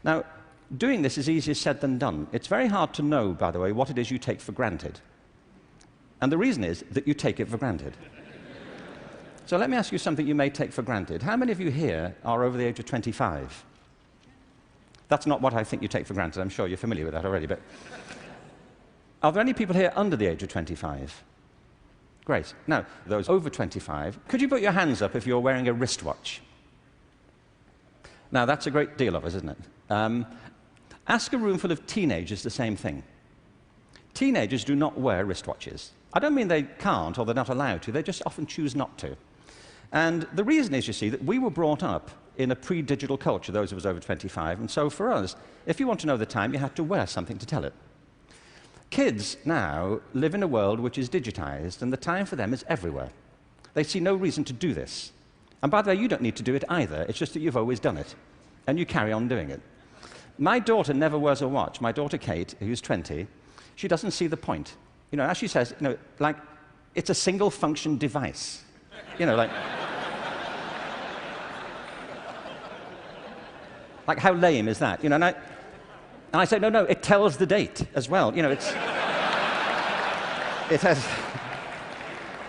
Now, doing this is easier said than done. It's very hard to know, by the way, what it is you take for granted. And the reason is that you take it for granted. So let me ask you something you may take for granted. How many of you here are over the age of 25? That's not what I think you take for granted. I'm sure you're familiar with that already. But are there any people here under the age of 25? Great. Now, those over 25, could you put your hands up if you're wearing a wristwatch? Now, that's a great deal of us, isn't it? Ask a room full of teenagers the same thing. Teenagers do not wear wristwatches. I don't mean they can't or they're not allowed to. They just often choose not to. And the reason is, you see, that we were brought up in a pre-digital culture, those of us over 25, and so for us, if you want to know the time, you had to wear something to tell it. Kids now live in a world which is digitized, and the time for them is everywhere. They see no reason to do this. And by the way, you don't need to do it either. It's just that you've always done it, and you carry on doing it. My daughter never wears a watch. My daughter Kate, who's 20, she doesn't see the point. You know, as she says, you know, like, it's a single-function device. You know, like how lame is that? You know, and I say, no, it tells the date as well. You know, it has.